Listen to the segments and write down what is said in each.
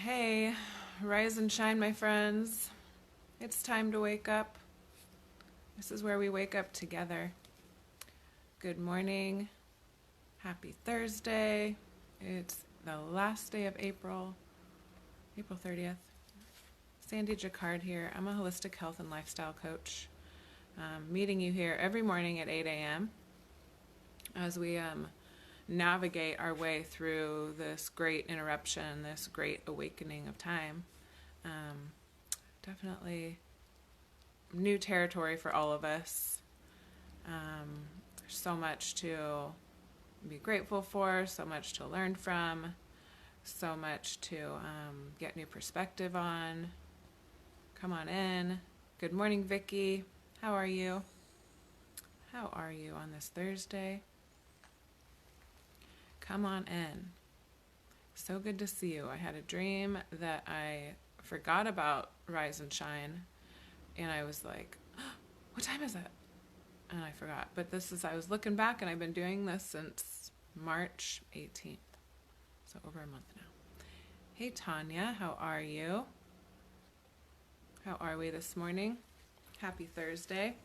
Hey, rise and shine, my friends. It's time to wake up. This is where we wake up together. Good morning. Happy Thursday. It's the last day of April, April 30th. Sandy Jacquard here. I'm a holistic health and lifestyle coach. Meeting you here every morning at 8 a.m. as we navigate our way through this great interruption, this great awakening of time. Definitely new territory for all of us. There's so much to be grateful for, so much to learn from, so much to get new perspective on. Come on in. Good morning, Vicky. How are you? How are you on this Thursday? Come on in. So good to see you. I had a dream that I forgot about Rise and Shine, and I was like, oh, what time is it? And I forgot. But I was looking back, and I've been doing this since March 18th. So over a month now. Hey, Tanya, how are you? How are we this morning? Happy Thursday.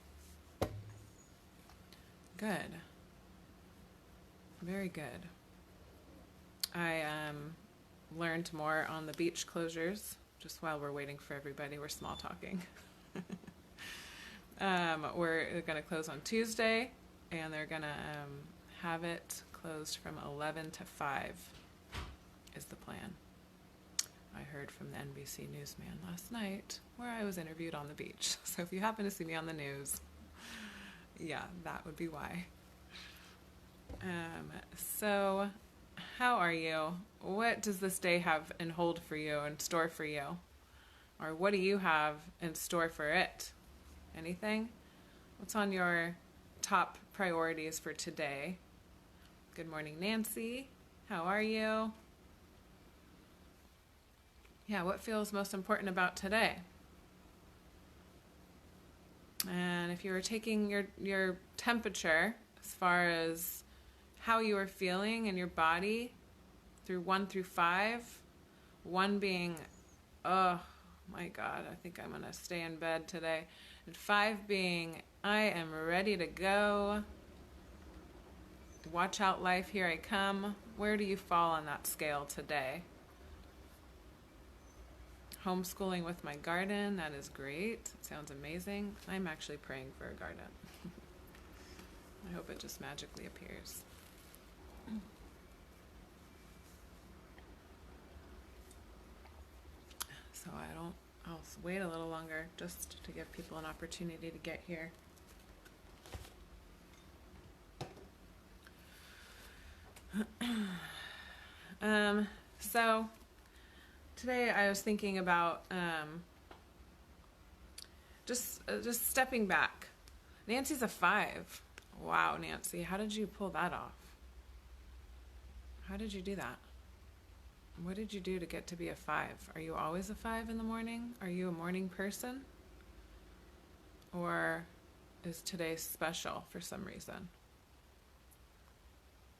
Good. Very good. I learned more on the beach closures just while we're waiting for everybody. We're small talking. We're going to close on Tuesday, and they're going to have it closed from 11 to 5 is the plan. I heard from the NBC newsman last night where I was interviewed on the beach. So if you happen to see me on the news, yeah, that would be why. So how are you? What does this day have in hold for you and store for you? Or what do you have in store for it? Anything? What's on your top priorities for today? Good morning, Nancy. How are you? Yeah, what feels most important about today? And if you were taking your temperature as far as how you are feeling in your body through 1 through 5, 1 being, oh my God, I think I'm going to stay in bed today, and 5 being, I am ready to go. Watch out, life, here I come. Where do you fall on that scale today? Homeschooling with my garden, that is great. It sounds amazing. I'm actually praying for a garden. I hope it just magically appears. So I'll wait a little longer just to give people an opportunity to get here. So today I was thinking about just stepping back. Nancy's a 5. Wow, Nancy, how did you pull that off? How did you do that? What did you do to get to be a 5? Are you always a 5 in the morning? Are you a morning person? Or is today special for some reason?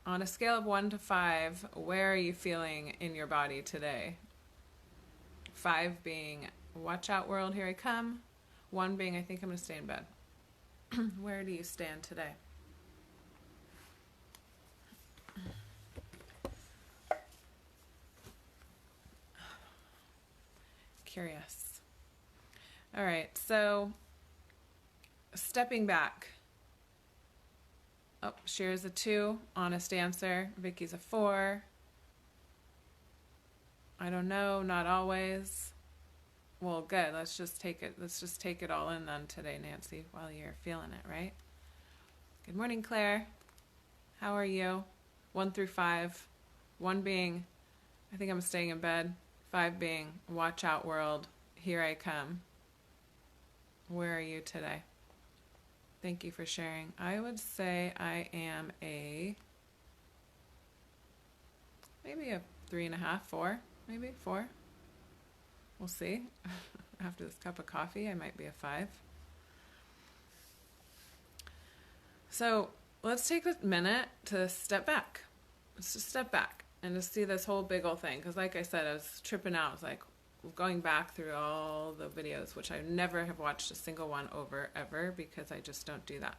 On a scale of 1 to 5, where are you feeling in your body today? 5 being, watch out world, here I come. 1 being, I think I'm going to stay in bed. Where do you stand today? Curious. All right, so stepping back. Oh, Cher's a 2, honest answer. Vicky's a 4. I don't know, not always. Well, good. Let's just take it all in then today, Nancy, while you're feeling it, right? Good morning, Claire. How are you? 1 through 5. 1 being, I think I'm staying in bed. 5 being, watch out world, here I come. Where are you today? Thank you for sharing. I would say I am maybe a 3.5, 4, maybe 4. We'll see. After this cup of coffee, I might be a 5. So let's take a minute to step back. Let's just step back. and to see this whole big old thing. Because like I said, I was tripping out. I was like going back through all the videos, which I never have watched a single one over ever because I just don't do that.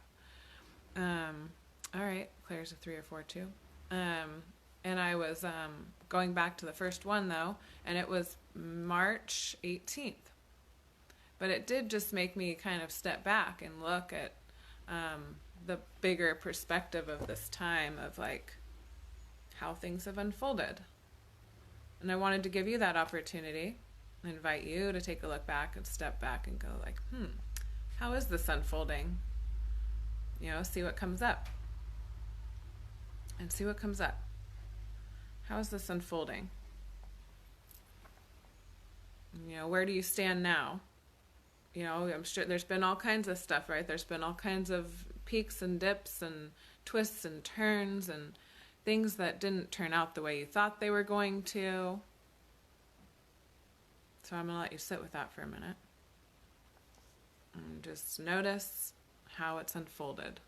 All right, Claire's a 3 or 4 too. And I was going back to the first one though, and it was March 18th. But it did just make me kind of step back and look at the bigger perspective of this time of like how things have unfolded. And I wanted to give you that opportunity, invite you to take a look back and step back and go like, how is this unfolding? You know, see what comes up. And see what comes up. How is this unfolding? You know, where do you stand now? You know, I'm sure there's been all kinds of stuff, right? There's been all kinds of peaks and dips and twists and turns and things that didn't turn out the way you thought they were going to. So I'm going to let you sit with that for a minute. And just notice how it's unfolded.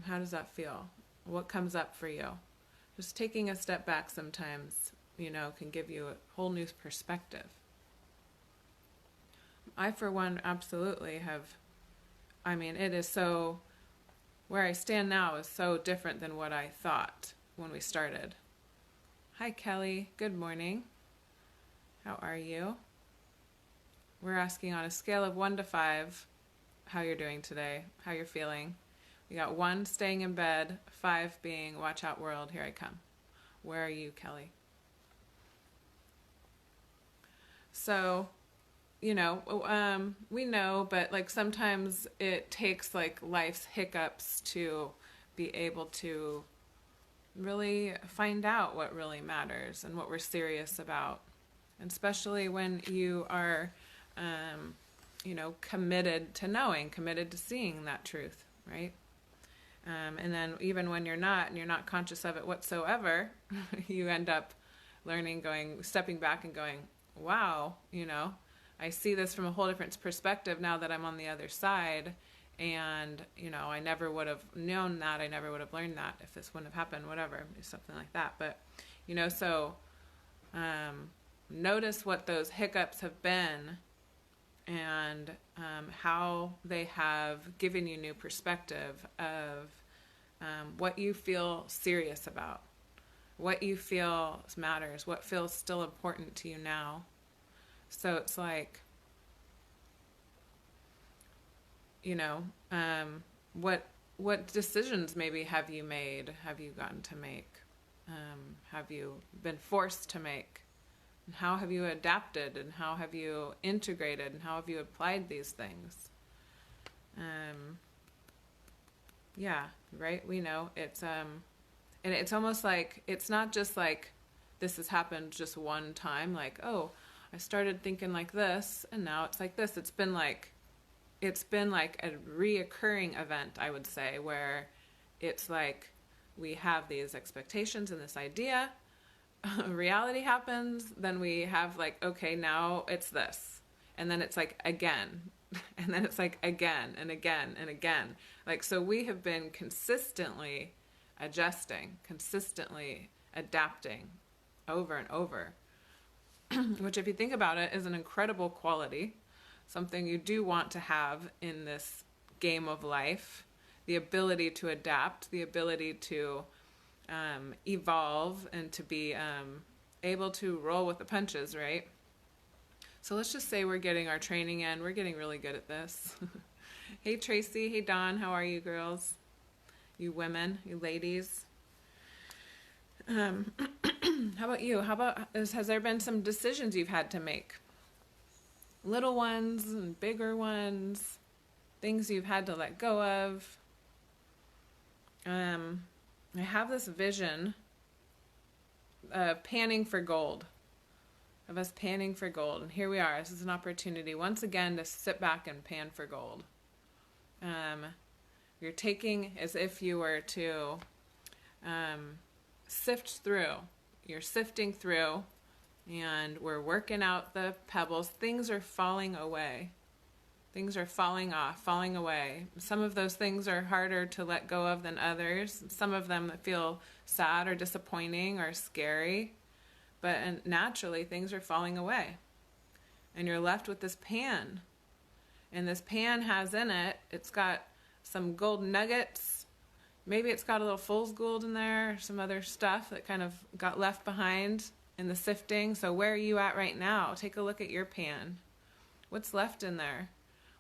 How does that feel? What comes up for you? Just taking a step back sometimes, you know, can give you a whole new perspective. I, for one, absolutely have, I mean, it is so, where I stand now is so different than what I thought when we started. Hi, Kelly. Good morning. How are you? We're asking on a scale of 1 to 5 how you're doing today, how you're feeling. We got 1 staying in bed, 5 being watch out world, here I come. Where are you, Kelly? So, you know, we know, but like sometimes it takes like life's hiccups to be able to really find out what really matters and what we're serious about. And especially when you are, you know, committed to knowing, committed to seeing that truth, right? And then even when you're not, and you're not conscious of it whatsoever, you end up learning, stepping back and going, wow, you know, I see this from a whole different perspective now that I'm on the other side. And, you know, I never would have known that. I never would have learned that if this wouldn't have happened, whatever, something like that. But, you know, so notice what those hiccups have been and how they have given you new perspective of what you feel serious about, what you feel matters, what feels still important to you now. So it's like, you know, what decisions maybe have you made, have you gotten to make, have you been forced to make? And how have you adapted, and how have you integrated, and how have you applied these things? Yeah, right? We know it's, and it's almost like, it's not just like this has happened just one time, like, oh, I started thinking like this, and now it's like this. It's been like a reoccurring event, I would say, where it's like we have these expectations and this idea, reality happens, then we have like, okay, now it's this. And then it's like again. And then it's like again and again and again. Like, so we have been consistently adjusting, consistently adapting over and over. Which, if you think about it, is an incredible quality. Something you do want to have in this game of life. The ability to adapt, the ability to evolve, and to be able to roll with the punches, right? So let's just say we're getting our training in. We're getting really good at this. Hey, Tracy. Hey, Dawn. How are you, girls? You women, you ladies. How about you? Has there been some decisions you've had to make? Little ones and bigger ones, things you've had to let go of. I have this vision of panning for gold, of us panning for gold. And here we are. This is an opportunity once again to sit back and pan for gold. You're taking, as if you were to sift through. You're sifting through, and we're working out the pebbles. Things are falling away. Things are falling off, falling away. Some of those things are harder to let go of than others. Some of them that feel sad or disappointing or scary. But naturally, things are falling away. And you're left with this pan. And this pan has in it, it's got some gold nuggets. Maybe it's got a little fool's gold in there, or some other stuff that kind of got left behind in the sifting. So where are you at right now? Take a look at your pan. What's left in there?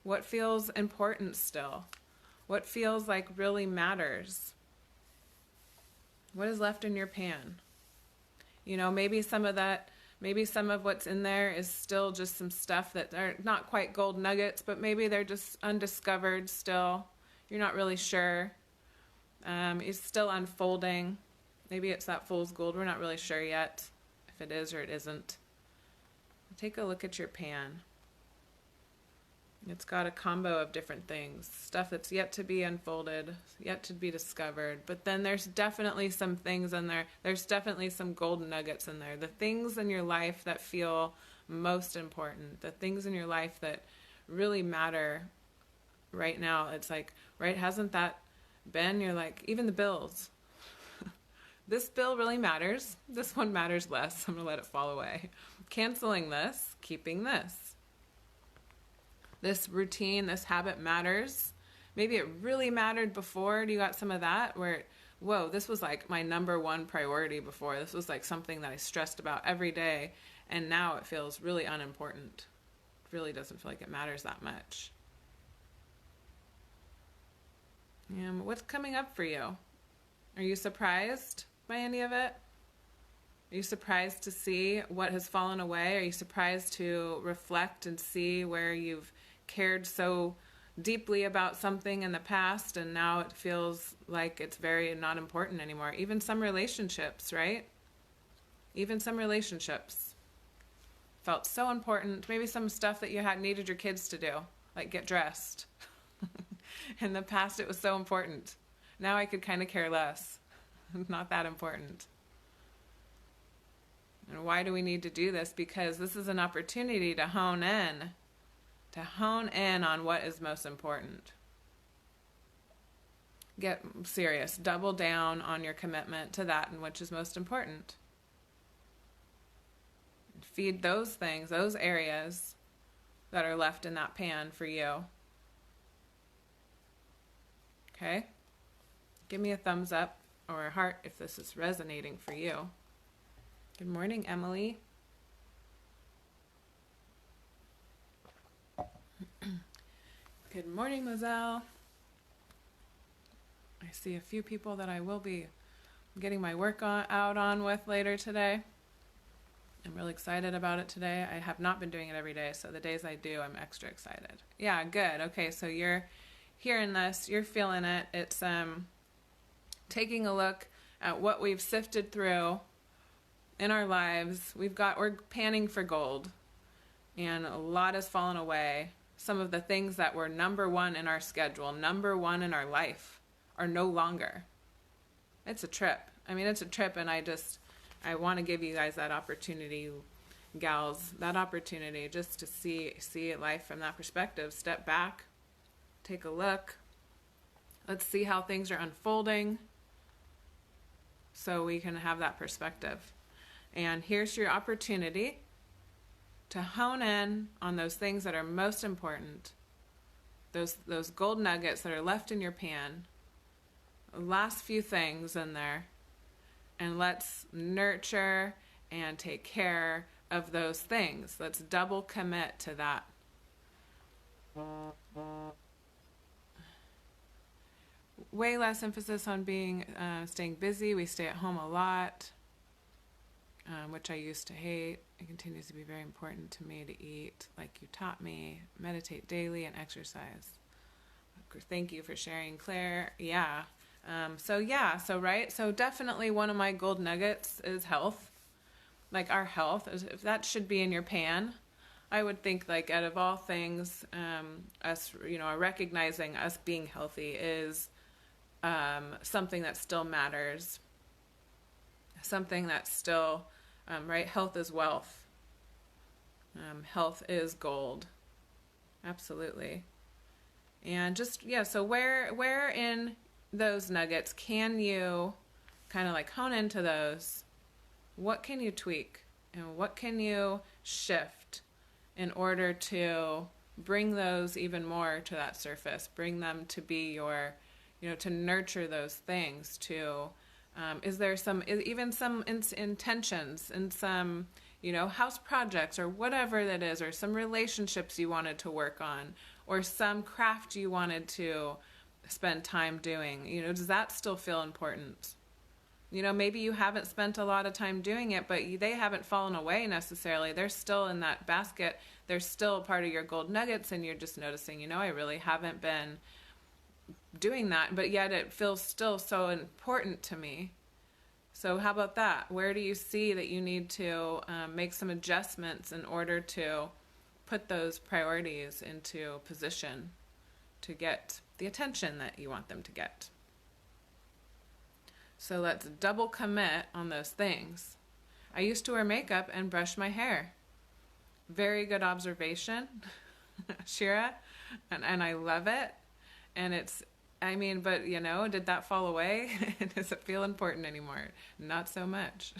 What feels important still? What feels like really matters? What is left in your pan? You know, maybe some of what's in there is still just some stuff that are not quite gold nuggets, but maybe they're just undiscovered still. You're not really sure. It's still unfolding. Maybe it's that fool's gold. We're not really sure yet if it is or it isn't. Take a look at your pan. It's got a combo of different things, stuff that's yet to be unfolded, yet to be discovered. But then there's definitely some things in there. There's definitely some golden nuggets in there. The things in your life that feel most important, the things in your life that really matter right now. It's like, right, hasn't that been? You're like, even the bills. This bill really matters. This one matters less. I'm going to let it fall away. Canceling this, keeping this. This routine, this habit matters. Maybe it really mattered before. Do you got some of that where, whoa, this was like my number one priority before. This was like something that I stressed about every day. And now it feels really unimportant. It really doesn't feel like it matters that much. What's coming up for you? Are you surprised by any of it? Are you surprised to see what has fallen away? Are you surprised to reflect and see where you've cared so deeply about something in the past and now it feels like it's very not important anymore? Even some relationships, right? Even some relationships felt so important. Maybe some stuff that you had needed your kids to do, like get dressed. In the past it was so important. Now I could kind of care less. Not that important. And why do we need to do this? Because this is an opportunity to hone in on what is most important. Get serious. Double down on your commitment to that and which is most important. Feed those things, those areas that are left in that pan for you. Okay? Give me a thumbs up or a heart if this is resonating for you. Good morning, Emily. Good morning, Moselle. I see a few people that I will be getting my work out on with later today. I'm really excited about it today. I have not been doing it every day, so the days I do, I'm extra excited. Yeah, good. Okay, so you're hearing this, you're feeling it. It's taking a look at what we've sifted through in our lives. We're panning for gold, and a lot has fallen away. Some of the things that were number one in our schedule, number one in our life, are no longer. It's a trip. I mean, it's a trip, and I want to give you guys that opportunity, gals, that opportunity just to see life from that perspective. Step back, take a look. Let's see how things are unfolding so we can have that perspective. And here's your opportunity to hone in on those things that are most important, those gold nuggets that are left in your pan, the last few things in there, and let's nurture and take care of those things. Let's double commit to that. Way less emphasis on staying busy. We stay at home a lot, which I used to hate. It continues to be very important to me to eat like you taught me, meditate daily, and exercise. Thank you for sharing, Claire. Yeah. So definitely one of my gold nuggets is health. Like our health, if that should be in your pan, I would think like out of all things, us, recognizing us being healthy is something that still matters. Something that's still, right? Health is wealth. Health is gold. Absolutely. And just, yeah, so where in those nuggets can you kind of like hone into those? What can you tweak and what can you shift in order to bring those even more to that surface, bring them to be your, to nurture those things, to, is there even some intentions and some, house projects or whatever that is, or some relationships you wanted to work on, or some craft you wanted to spend time doing, does that still feel important? Maybe you haven't spent a lot of time doing it, but they haven't fallen away necessarily. They're still in that basket. They're still part of your gold nuggets, and you're just noticing, I really haven't been doing that, but yet it feels still so important to me. So how about that? Where do you see that you need to make some adjustments in order to put those priorities into position to get the attention that you want them to get? So let's double commit on those things. I used to wear makeup and brush my hair. Very good observation, Shira, and I love it. And but did that fall away? Does it feel important anymore? Not so much.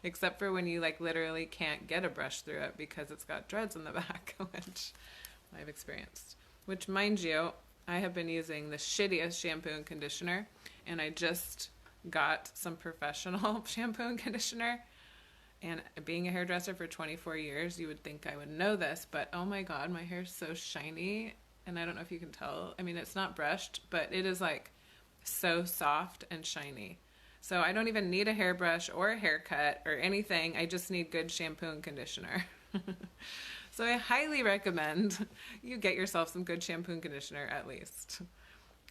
Except for when you literally can't get a brush through it because it's got dreads in the back, which I've experienced. Which, mind you, I have been using the shittiest shampoo and conditioner, and I just got some professional shampoo and conditioner. And being a hairdresser for 24 years, you would think I would know this, but oh my god, my hair's so shiny, and I don't know if you can tell. It's not brushed, but it is so soft and shiny. So I don't even need a hairbrush or a haircut or anything. I just need good shampoo and conditioner. So I highly recommend you get yourself some good shampoo and conditioner at least.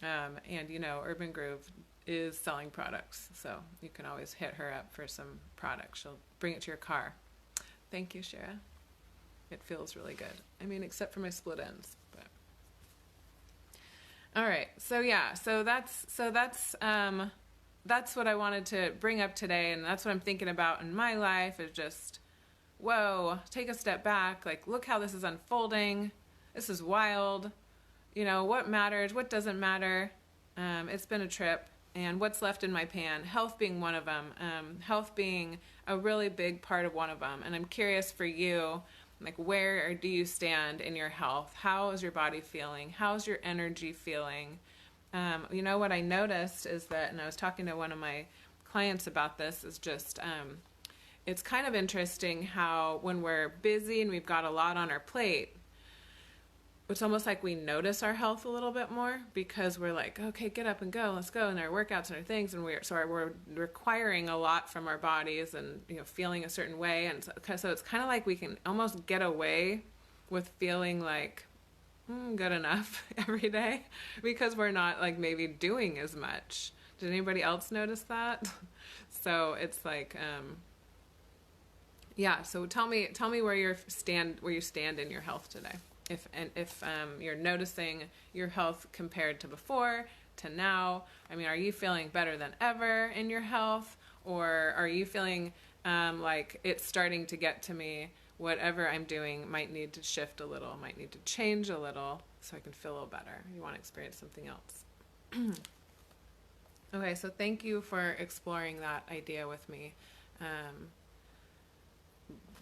And Urban Groove is selling products, so you can always hit her up for some products. She'll bring it to your car. Thank you, Shira. It feels really good. Except for my split ends. But all right, so yeah, so that's what I wanted to bring up today, and that's what I'm thinking about in my life. Is just, whoa, take a step back. Look how this is unfolding. This is wild. What matters? What doesn't matter? It's been a trip. And what's left in my pan, health being one of them, health being a really big part of one of them. And I'm curious for you, where do you stand in your health? How is your body feeling? How's your energy feeling? What I noticed is that, and I was talking to one of my clients about this, is just, it's kind of interesting how when we're busy and we've got a lot on our plate, it's almost like we notice our health a little bit more because we're like, okay, get up and go, let's go, and our workouts and our things, and we're requiring a lot from our bodies and feeling a certain way, and so it's kind of like we can almost get away with feeling good enough every day because we're not maybe doing as much. Did anybody else notice that? So it's yeah. So tell me where you stand in your health today. If you're noticing your health compared to before, to now, are you feeling better than ever in your health? Or are you feeling like it's starting to get to me, whatever I'm doing might need to shift a little, might need to change a little so I can feel a little better? You want to experience something else. Okay, so thank you for exploring that idea with me.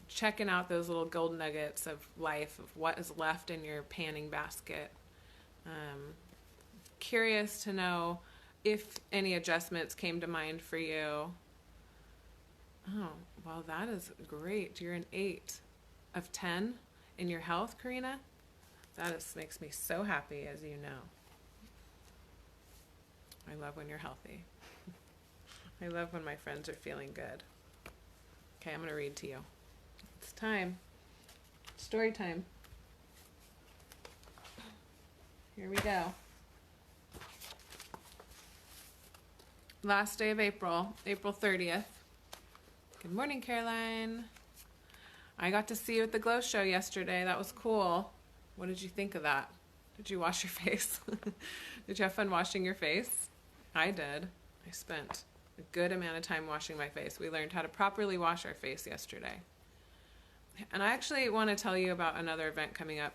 Checking out those little gold nuggets of life, of what is left in your panning basket. Curious to know if any adjustments came to mind for you. Oh, well, that is great. You're an 8 of 10 in your health, Karina. That makes me so happy, as you know. I love when you're healthy. I love when my friends are feeling good. Okay, I'm going to read to you. It's time. Story time. Here we go. Last day of April, April 30th. Good morning, Caroline. I got to see you at the Glow Show yesterday. That was cool. What did you think of that? Did you wash your face? Did you have fun washing your face? I did. I spent a good amount of time washing my face. We learned how to properly wash our face yesterday. And I actually want to tell you about another event coming up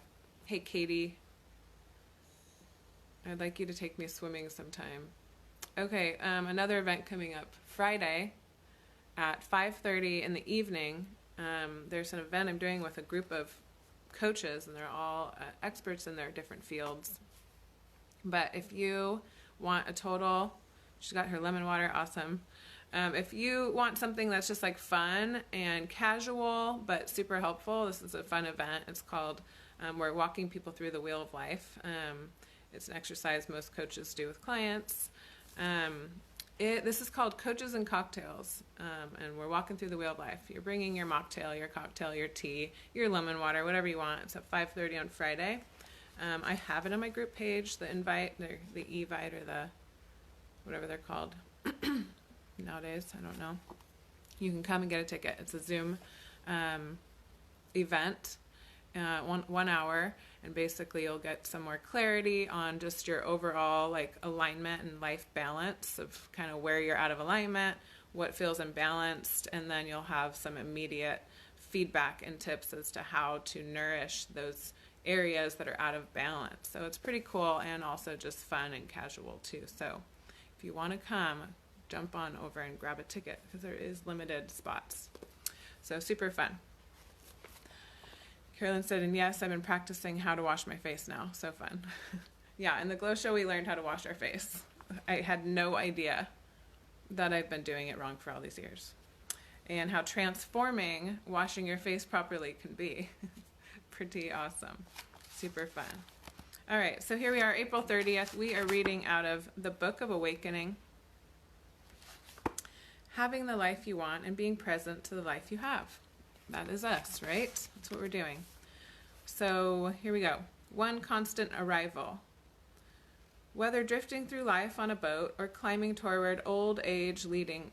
Hey, Katie. I'd like you to take me swimming sometime. Okay, another event coming up Friday at 5:30 in the evening. There's an event I'm doing with a group of coaches, and they're all experts in their different fields. But if you want a total, she's got her lemon water, awesome. If you want something that's just like fun and casual but super helpful, this is a fun event. It's called, we're walking people through the wheel of life. It's an exercise most coaches do with clients. This is called Coaches and Cocktails, and we're walking through the wheel of life. You're bringing your mocktail, your cocktail, your tea, your lemon water, whatever you want. It's at 5:30 on Friday. I have it on my group page, the invite, the Evite, or the whatever they're called nowadays. I don't know. You can come and get a ticket. It's a Zoom event, 1 hour, and basically you'll get some more clarity on just your overall like alignment and life balance of kind of where you're out of alignment, what feels imbalanced, and then you'll have some immediate feedback and tips as to how to nourish those areas that are out of balance. So it's pretty cool and also just fun and casual too. So if you want to come, jump on over and grab a ticket because there is limited spots. So super fun. Carolyn said, and yes, I've been practicing how to wash my face now. So fun. Yeah, in the Glow Show, we learned how to wash our face. I had no idea that I've been doing it wrong for all these years. And how transforming washing your face properly can be. Pretty awesome. Super fun. All right, so here we are, April 30th. We are reading out of the Book of Awakening. Having the life you want and being present to the life you have. That is us, right? That's what we're doing. So here we go. One constant arrival. Whether drifting through life on a boat or climbing toward old age leading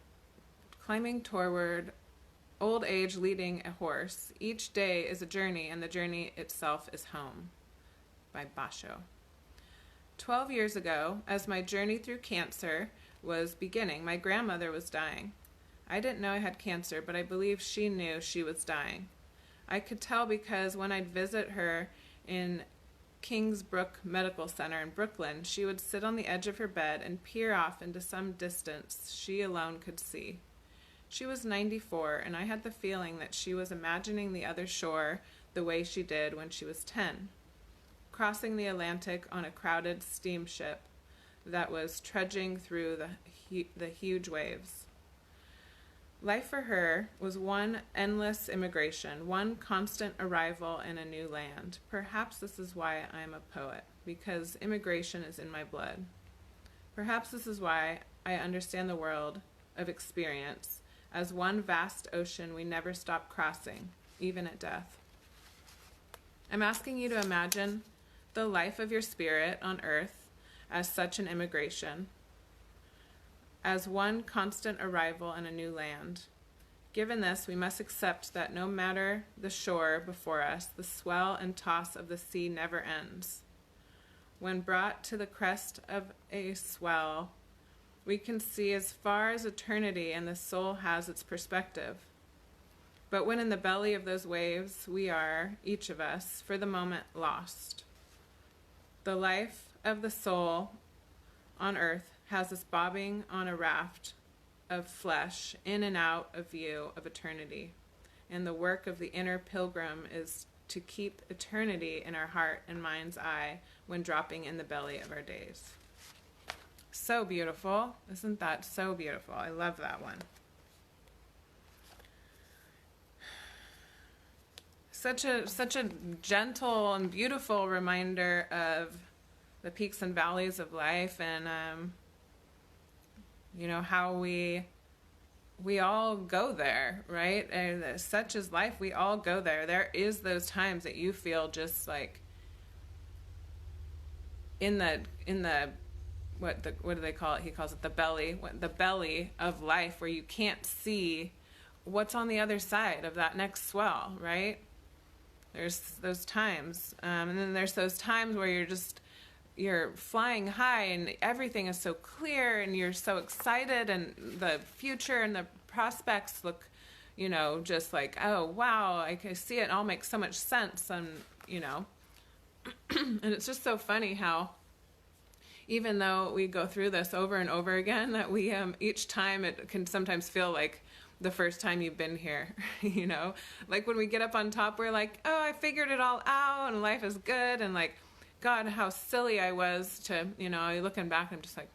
a horse, each day is a journey, and the journey itself is home. By Basho. 12 years ago, as my journey through cancer was beginning, my grandmother was dying. I didn't know I had cancer, but I believe she knew she was dying. I could tell because when I'd visit her in Kingsbrook Medical Center in Brooklyn, she would sit on the edge of her bed and peer off into some distance she alone could see. She was 94, and I had the feeling that she was imagining the other shore the way she did when she was 10, crossing the Atlantic on a crowded steamship that was trudging through the huge waves. Life for her was one endless immigration, one constant arrival in a new land. Perhaps this is why I am a poet, because immigration is in my blood. Perhaps this is why I understand the world of experience as one vast ocean we never stop crossing, even at death. I'm asking you to imagine the life of your spirit on earth as such an immigration, as one constant arrival in a new land. Given this, we must accept that no matter the shore before us, the swell and toss of the sea never ends. When brought to the crest of a swell, we can see as far as eternity, and the soul has its perspective. But when in the belly of those waves, we are, each of us, for the moment, lost. The life of the soul on earth has us bobbing on a raft of flesh in and out of view of eternity. And the work of the inner pilgrim is to keep eternity in our heart and mind's eye when dropping in the belly of our days. So beautiful. Isn't that so beautiful? I love that one. Such a gentle and beautiful reminder of the peaks and valleys of life, and how we all go there, right? And such is life. We all go there. There is those times that you feel just like in the what do they call it? He calls it the belly of life, where you can't see what's on the other side of that next swell, right? There's those times, and then there's those times where you're flying high and everything is so clear and you're so excited, and the future and the prospects look, just like, oh wow, I can see it, and all makes so much sense, and And it's just so funny how, even though we go through this over and over again, that we each time it can sometimes feel like the first time you've been here. Like when we get up on top, we're like, oh, I figured it all out and life is good, and like, God, how silly I was to, looking back, I'm just like,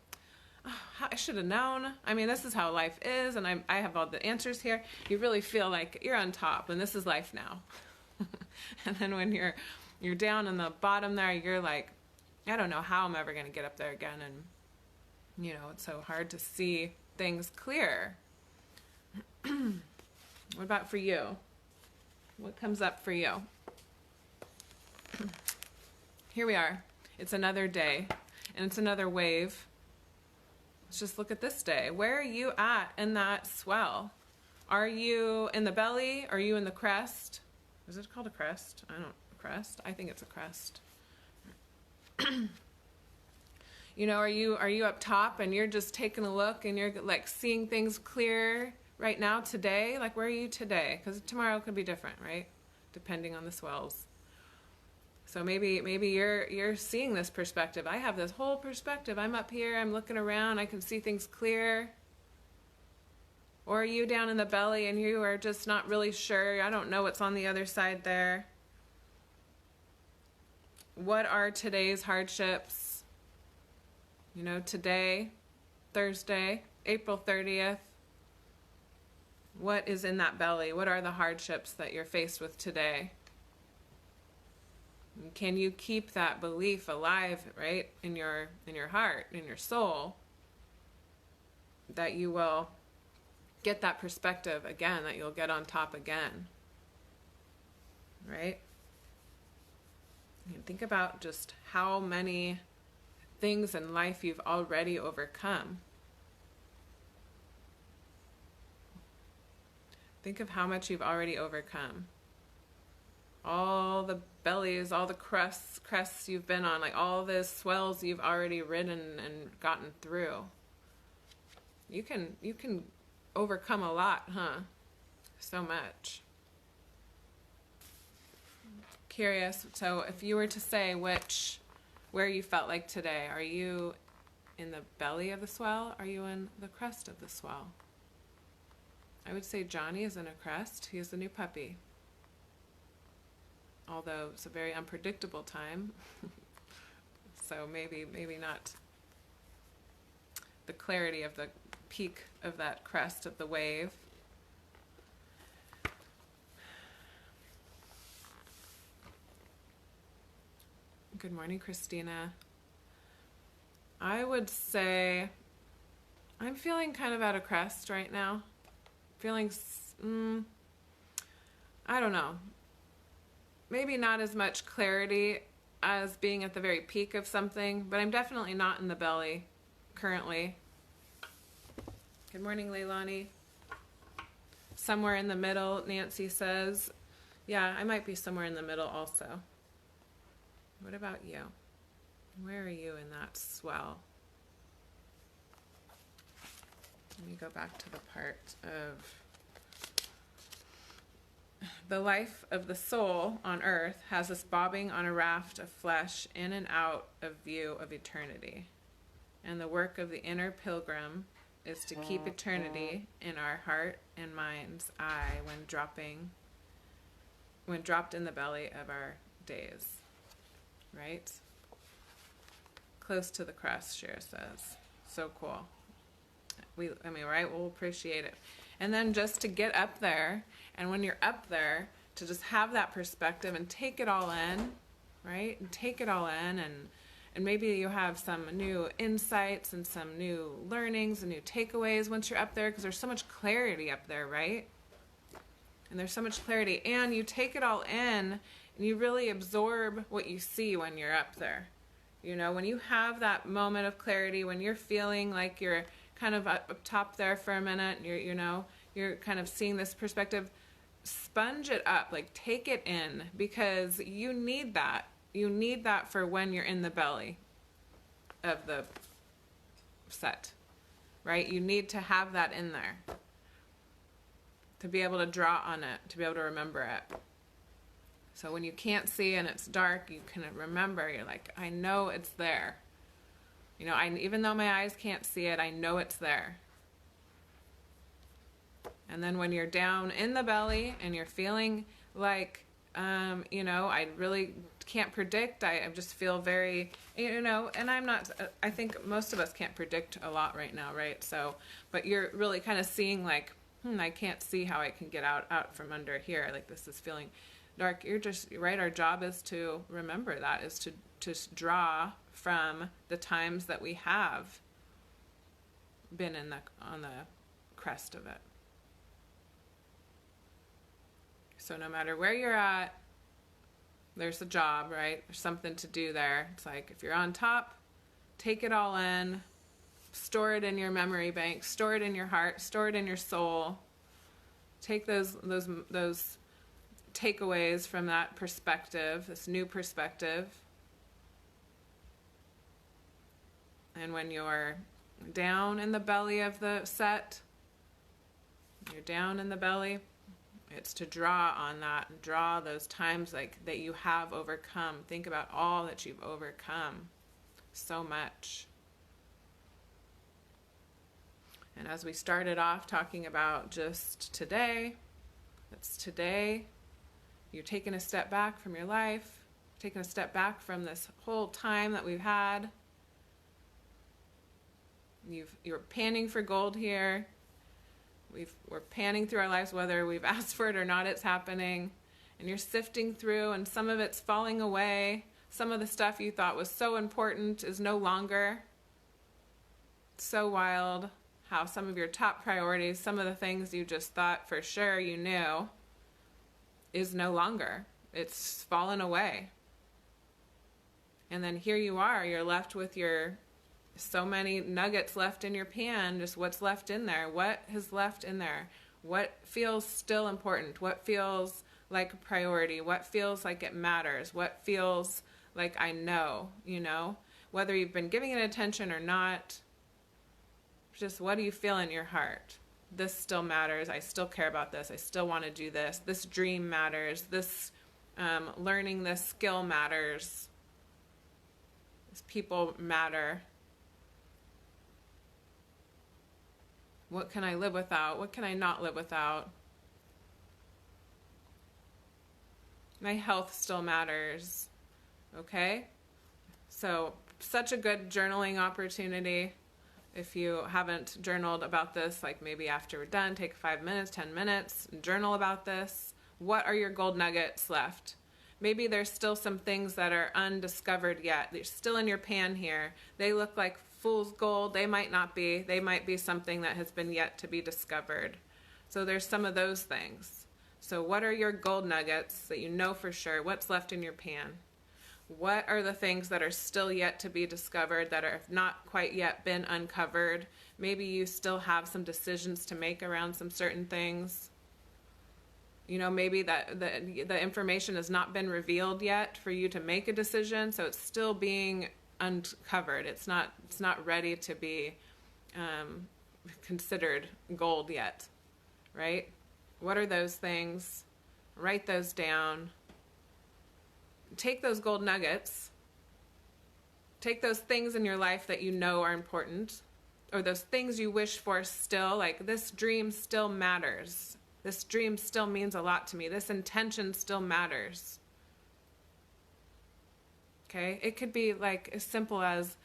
oh, I should have known. I mean, this is how life is, and I have all the answers here. You really feel like you're on top, and this is life now. And then when you're down in the bottom there, you're like, I don't know how I'm ever going to get up there again. And, it's so hard to see things clear. What about for you? What comes up for you? Here we are. It's another day, and it's another wave. Let's just look at this day. Where are you at in that swell? Are you in the belly? Are you in the crest? Is it called a crest? Crest? I think it's a crest. Are you up top and you're just taking a look and you're like seeing things clear right now today? Like, where are you today? Because tomorrow could be different, right? Depending on the swells. So maybe you're seeing this perspective. I have this whole perspective. I'm up here, I'm looking around, I can see things clear. Or are you down in the belly and you are just not really sure? I don't know what's on the other side there. What are today's hardships? Today, Thursday, April 30th. What is in that belly? What are the hardships that you're faced with today? Can you keep that belief alive, right, in your heart, in your soul, that you will get that perspective again, that you'll get on top again, right? And think about just how many things in life you've already overcome. Think of how much you've already overcome. All the bellies, all the crests you've been on, like all the swells you've already ridden and gotten through. You can overcome a lot, huh? So much. Curious, so if you were to say where you felt like today, are you in the belly of the swell? Are you in the crest of the swell? I would say Johnny is in a crest. He is the new puppy. Although it's a very unpredictable time. So maybe not the clarity of the peak of that crest of the wave. Good morning, Christina. I would say I'm feeling kind of at a crest right now. Feeling, I don't know. Maybe not as much clarity as being at the very peak of something, but I'm definitely not in the belly currently. Good morning, Leilani. Somewhere in the middle, Nancy says. Yeah, I might be somewhere in the middle also. What about you? Where are you in that swell? Let me go back to the part of the life of the soul on earth has us bobbing on a raft of flesh in and out of view of eternity. And the work of the inner pilgrim is to keep eternity in our heart and mind's eye when dropped in the belly of our days. Right? Close to the crest, Shira says. So cool. Right? We'll appreciate it. And then just to get up there, and when you're up there, to just have that perspective and take it all in, right? And take it all in, and maybe you have some new insights and some new learnings and new takeaways once you're up there, because there's so much clarity up there, right? And there's so much clarity, and you take it all in, and you really absorb what you see when you're up there. When you have that moment of clarity, when you're feeling like you're kind of up top there for a minute, you're kind of seeing this perspective, sponge it up, like take it in, because you need that. You need that for when you're in the belly of the set, right? You need to have that in there to be able to draw on it, to be able to remember it. So when you can't see and it's dark, you can remember, you're like, I know it's there. You know, even though my eyes can't see it, I know it's there. And then when you're down in the belly and you're feeling like, you know, I really can't predict. I just feel very, you know, and I think most of us can't predict a lot right now, right? So, but you're really kind of seeing like, I can't see how I can get out from under here. Like this is feeling dark. You're just, right? Our job is to remember that, is to draw from the times that we have been on the crest of it. So no matter where you're at, there's a job, right? There's something to do there. It's like if you're on top, take it all in, store it in your memory bank, store it in your heart, store it in your soul. Take those takeaways from that perspective, this new perspective. And when you're down in the belly of the set, you're down in the belly, it's to draw on that, and draw those times like that you have overcome. Think about all that you've overcome. So much. And as we started off talking about just today, that's today. You're taking a step back from your life, taking a step back from this whole time that we've had. You're panning for gold here. We're panning through our lives, whether we've asked for it or not, it's happening. And you're sifting through, and some of it's falling away. Some of the stuff you thought was so important is no longer. It's so wild how some of your top priorities, some of the things you just thought for sure you knew, is no longer. It's fallen away. And then here you are, you're left with your so many nuggets left in your pan, just what's left in there. What has left in there? What feels still important? What feels like a priority? What feels like it matters? What feels like I know, you know? Whether you've been giving it attention or not, just what do you feel in your heart? This still matters. I still care about this. I still want to do this. This dream matters. This learning this skill matters. These people matter. What can I live without? What can I not live without? My health still matters. Okay? So, such a good journaling opportunity. If you haven't journaled about this, like maybe after we're done, take 5 minutes, 10 minutes, journal about this. What are your gold nuggets left? Maybe there's still some things that are undiscovered yet. They're still in your pan here. They look like fool's gold. They might not be. They might be something that has been yet to be discovered. So there's some of those things. So what are your gold nuggets that you know for sure? What's left in your pan? What are the things that are still yet to be discovered, that have not quite yet been uncovered? Maybe you still have some decisions to make around some certain things. You know, maybe that the information has not been revealed yet for you to make a decision, so it's still being uncovered. It's not ready to be considered gold yet, right? What are those things? Write those down. Take those gold nuggets. Take those things in your life that you know are important, or those things you wish for still, like this dream still matters. This dream still means a lot to me. This intention still matters. Okay? It could be like as simple as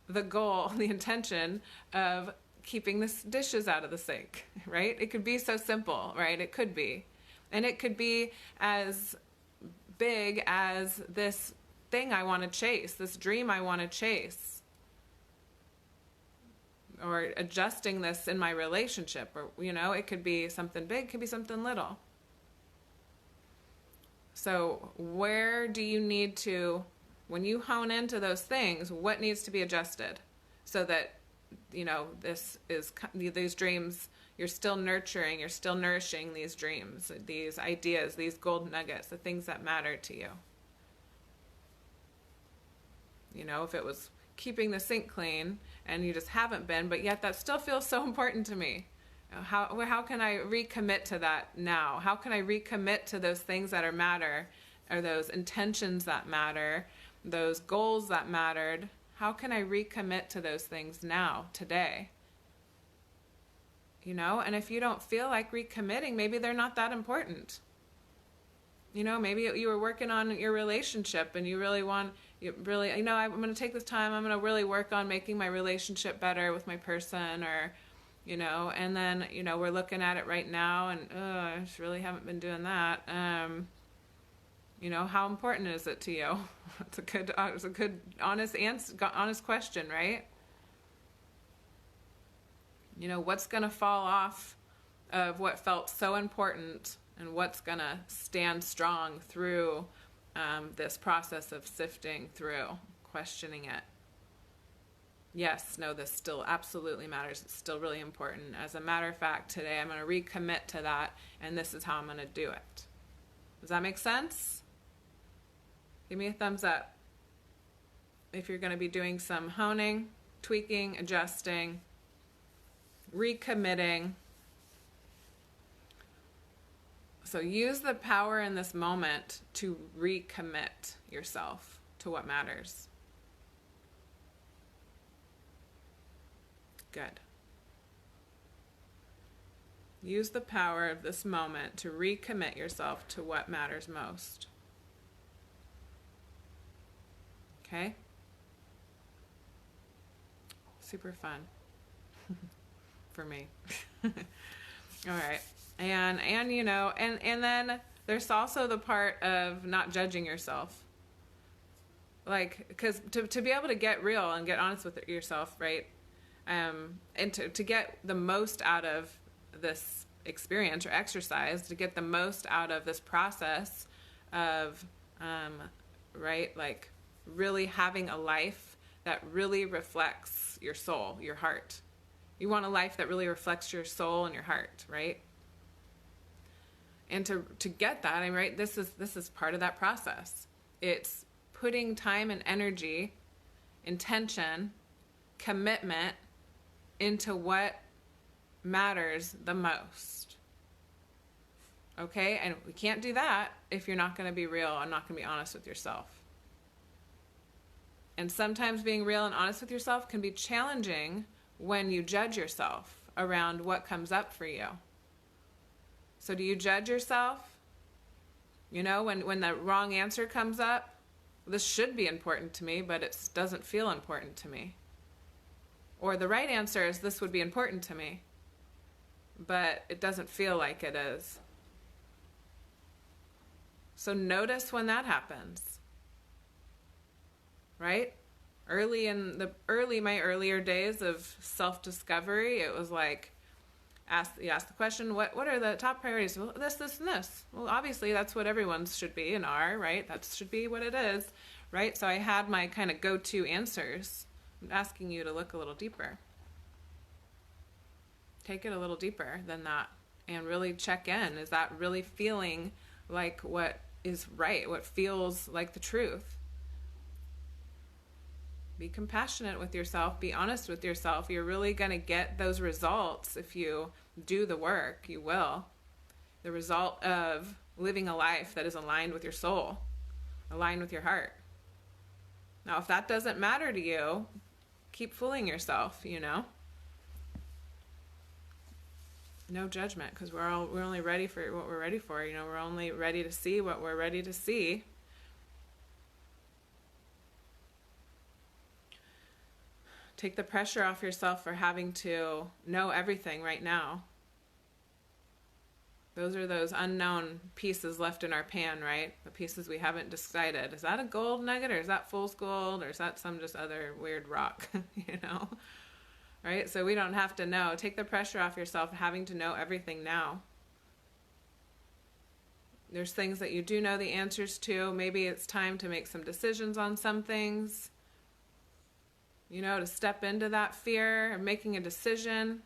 the goal, the intention of keeping the dishes out of the sink, right? It could be so simple, right? It could be. And it could be as big as this thing I want to chase, this dream I want to chase. Or adjusting this in my relationship, or, you know, it could be something big, it could be something little. So where do you need to, when you hone into those things, what needs to be adjusted so that, you know, these dreams, you're still nurturing, you're still nourishing these dreams, these ideas, these gold nuggets, the things that matter to you. You know, if it was keeping the sink clean and you just haven't been, but yet that still feels so important to me. How can I recommit to that now? How can I recommit to those things that matter or those intentions that matter, those goals that mattered, how can I recommit to those things now, today? And if you don't feel like recommitting, maybe they're not that important. Maybe you were working on your relationship and I'm going to take this time, I'm going to really work on making my relationship better with my person, or, and then, we're looking at it right now and, I just really haven't been doing that. How important is it to you? It's a good, honest question, right? What's going to fall off of what felt so important, and what's going to stand strong through this process of sifting through, questioning it. Yes, no, this still absolutely matters. It's still really important. As a matter of fact, today I'm going to recommit to that, and this is how I'm going to do it. Does that make sense? Give me a thumbs up if you're going to be doing some honing, tweaking, adjusting, recommitting. So use the power in this moment to recommit yourself to what matters. Good. Use the power of this moment to recommit yourself to what matters most. Okay? Super fun. For me. All right. And then there's also the part of not judging yourself. Like, because to be able to get real and get honest with yourself, right? And to get the most out of this experience or exercise, to get the most out of this process of, right, like really having a life that really reflects your soul, your heart. You want a life that really reflects your soul and your heart, right? And to get that, right, this is part of that process. It's putting time and energy, intention, commitment into what matters the most. Okay? And we can't do that if you're not going to be real and not going to be honest with yourself. And sometimes being real and honest with yourself can be challenging when you judge yourself around what comes up for you. So do you judge yourself? When the wrong answer comes up, this should be important to me, but it doesn't feel important to me. Or the right answer is this would be important to me, but it doesn't feel like it is. So notice when that happens. Right? My earlier days of self-discovery, it was like, you ask the question, what are the top priorities? Well, this, and this. Well, obviously that's what everyone's should be and are, right? That should be what it is, right? So I had my kind of go-to answers. I'm asking you to look a little deeper. Take it a little deeper than that and really check in. Is that really feeling like what is right? What feels like the truth? Be compassionate with yourself. Be honest with yourself. You're really going to get those results if you do the work. You will. The result of living a life that is aligned with your soul, aligned with your heart. Now, if that doesn't matter to you, keep fooling yourself, No judgment, because we're only ready for what we're ready for. We're only ready to see what we're ready to see. Take the pressure off yourself for having to know everything right now. Those are those unknown pieces left in our pan, right? The pieces we haven't decided. Is that a gold nugget, or is that fool's gold, or is that some just other weird rock, Right? So we don't have to know. Take the pressure off yourself having to know everything now. There's things that you do know the answers to. Maybe it's time to make some decisions on some things. To step into that fear of making a decision.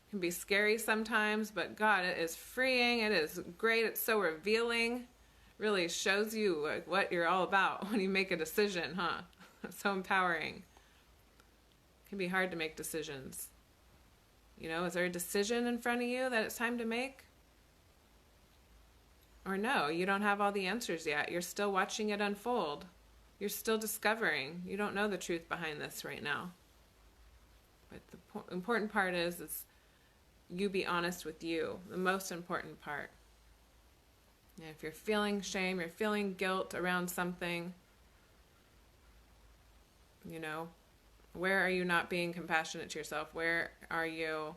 It can be scary sometimes, but God, it is freeing. It is great. It's so revealing. Really shows you what you're all about when you make a decision, huh? It's so empowering. It can be hard to make decisions. Is there a decision in front of you that it's time to make? Or Or no, you don't have all the answers yet. You're still watching it unfold. You're still discovering. You don't know the truth behind this right now. But the important part is you be honest with you. The most important part. And if you're feeling shame, you're feeling guilt around something, you know, where are you not being compassionate to yourself? Where are you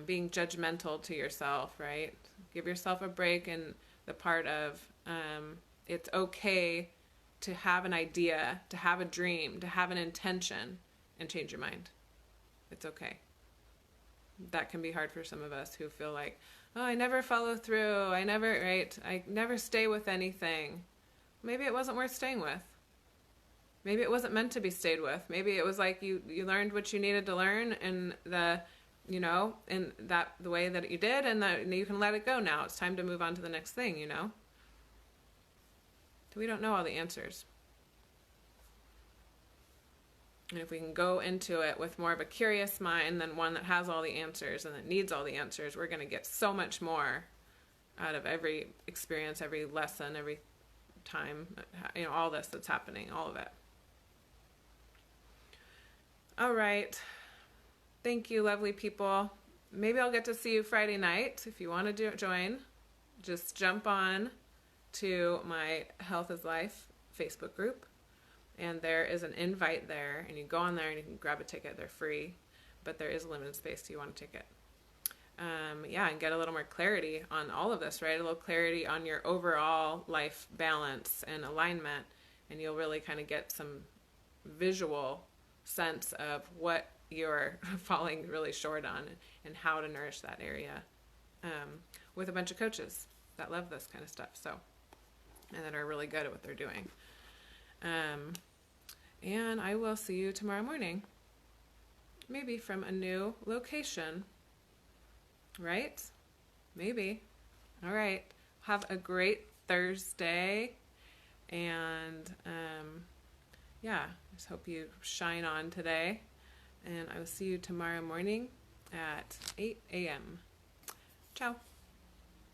being judgmental to yourself, right? Give yourself a break in the part of it's okay to have an idea, to have a dream, to have an intention, and change your mind. It's okay. That can be hard for some of us who feel like, oh, I never follow through. I never stay with anything. Maybe it wasn't worth staying with. Maybe it wasn't meant to be stayed with. Maybe it was like you learned what you needed to learn in the way that you did, and that you can let it go now. It's time to move on to the next thing, you know? So we don't know all the answers. And if we can go into it with more of a curious mind than one that has all the answers and that needs all the answers, we're going to get so much more out of every experience, every lesson, every time, all this that's happening, all of it. All right. Thank you, lovely people. Maybe I'll get to see you Friday night. If you want to join, just jump on to my Health is Life Facebook group. And there is an invite there. And you go on there and you can grab a ticket. They're free. But there is a limited space, so you want a ticket. And get a little more clarity on all of this, right? A little clarity on your overall life balance and alignment. And you'll really kind of get some visual sense of what you're falling really short on and how to nourish that area with a bunch of coaches that love this kind of stuff, and that are really good at what they're doing. And I will see you tomorrow morning, maybe from a new location, right? Maybe. All right. Have a great Thursday, and just hope you shine on today. And I will see you tomorrow morning at 8 a.m. Ciao.